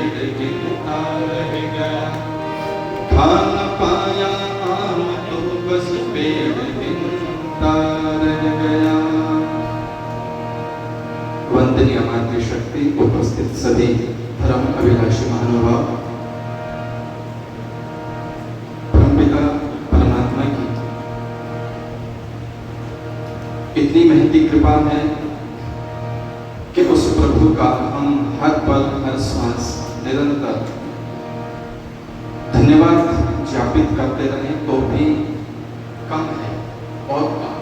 पेड़ गिरता रह गया, खा न पाया आम तो बस पेड़ गिरता रह गया। वंदनीय मातृशक्ति, उपस्थित सभी धर्म अभिलाषी महानुभाव, परमपिता परमात्मा की इतनी महती कृपा है कि उस प्रभु का हम हर पल हर श्वास निरंतर धन्यवाद ज्ञापित करते रहे तो भी कम है और कम।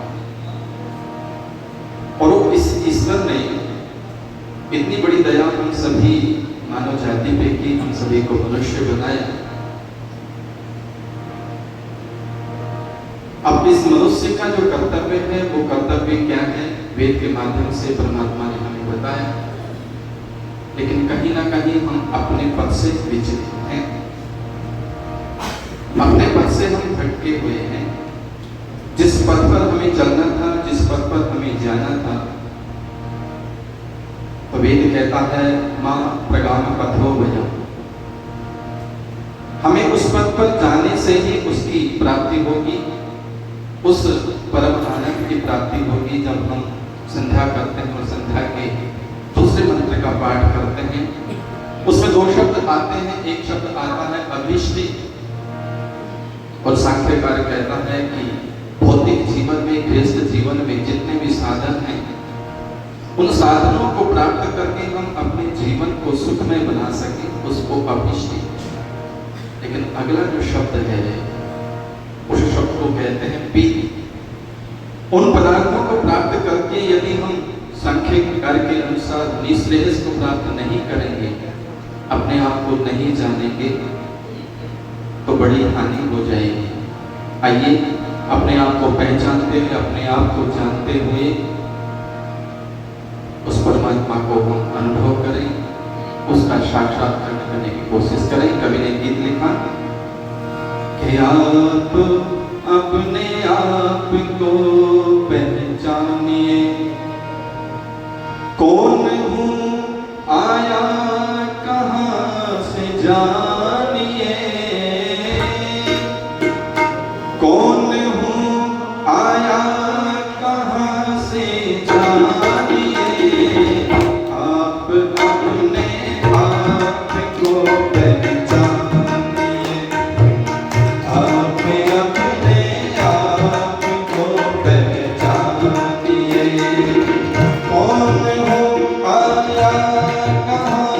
और वो इस ईश्वर ने इतनी बड़ी दया हम सभी मानव जाति पे की, हम सभी को मनुष्य बनाया। अब इस मनुष्य का जो कर्तव्य है वो कर्तव्य क्या है, वेद के माध्यम से परमात्मा ने हमें बताया, लेकिन कहीं ना कहीं हम अपने पद से विचलित हैं, अपने पद से हम भटके हुए हैं। जिस पद पर हमें चलना था, जिस पद पर हमें जाना था, तो वेद कहता है मां प्रगाम पथो भया, हमें उस पद पर जाने से ही उसकी प्राप्ति होगी, उस परम आनंद की प्राप्ति होगी। जब हम संध्या करते हैं और संध्या के दूसरे मंत्र का पाठ करते हैं, उसमें दो शब्द आते हैं। एक शब्द आता है अभिष्टि, और सांख्यकार कहता है कि भौतिक जीवन में, गृहस्थ जीवन में जितने भी साधन हैं, उन साधनों को प्राप्त करके हम अपने जीवन को सुखमय बना सकें, उसको अभिष्टि। लेकिन अगला जो शब्द है उस शब्द को कहते हैं पीति। उन पदार्थों को प्राप्त करके यदि हम सांख्यकार के अनुसार निःश्रेयस को प्राप्त नहीं करेंगे, अपने आप को नहीं जानेंगे, तो बड़ी हानि हो जाएगी। आइए अपने आप को पहचानते हुए, अपने आप को जानते हुए उस परमात्मा को हम अनुभव करें, उसका साक्षात्कार करने की कोशिश करें। कवि ने गीत लिखा कि आप अपने आप को पहचानिए, कौन हूँ आया कहाँ से जानिए, कौन हूँ आया कहाँ से जानिए, आप अपने आप को पहचानिए, आप अपने आप को पहचानिए, कौन हो आया कहाँ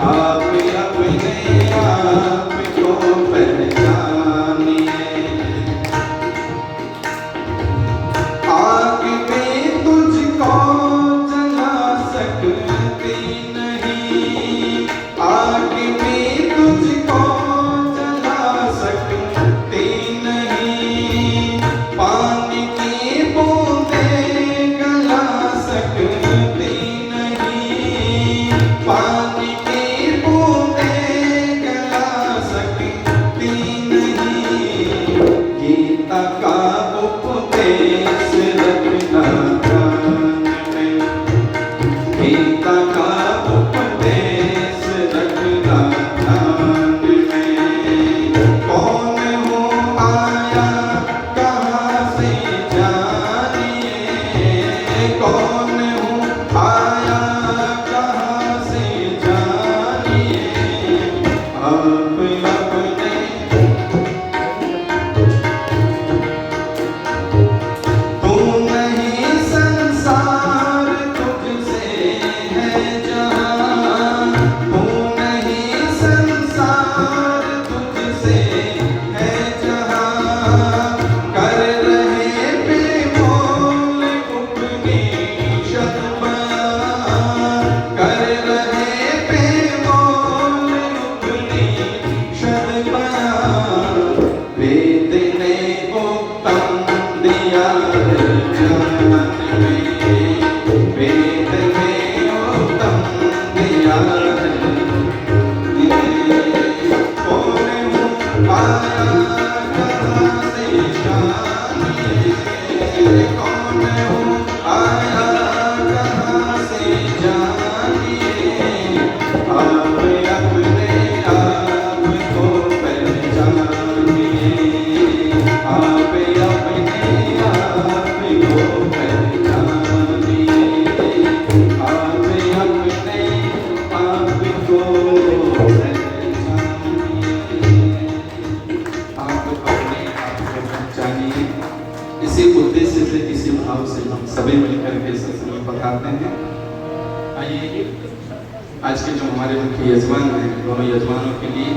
आप अपने आप को पहचानिए। आग में तुझको जला सकती नहीं, आग में तुझको जला सकती नहीं, पानी की बूंदें गला सकती नहीं, पानी की बूंदें गला सकती नहीं। गीता का उपदेश रखना ध्यान में, गीता का उपदेश रखना ध्यान में। कौन हूँ आया कहाँ से जानिए, कौन हूँ आया कहाँ से जानिए। आप अपने तू नहीं संसार तुझसे है जहाँ, तू नहीं संसार तुझसे है जहाँ। कर रहे बेमोल उपनिषद बयां, कर रहे बेमोल उपनिषद बयां। वेद ने उत्तम दिया है ज्ञान में, वेद ने उत्तम दिया है। कौन हूँ आया कहाँ से जानिए, कौन हूँ आया कहाँ से जानिए। आप अपने आप को पहचानिए, आप अपने आप को पहचानिए, आप अपने आप को पहचानिए, आप अपने आप को पहचानिए। इसी उद्देश्य से, इसी भाव से हम सभी मिलकर के सत्संग पकाते हैं। आइए आज के जो हमारे मुख्य यजमान हैं, दोनों यजमानों के लिए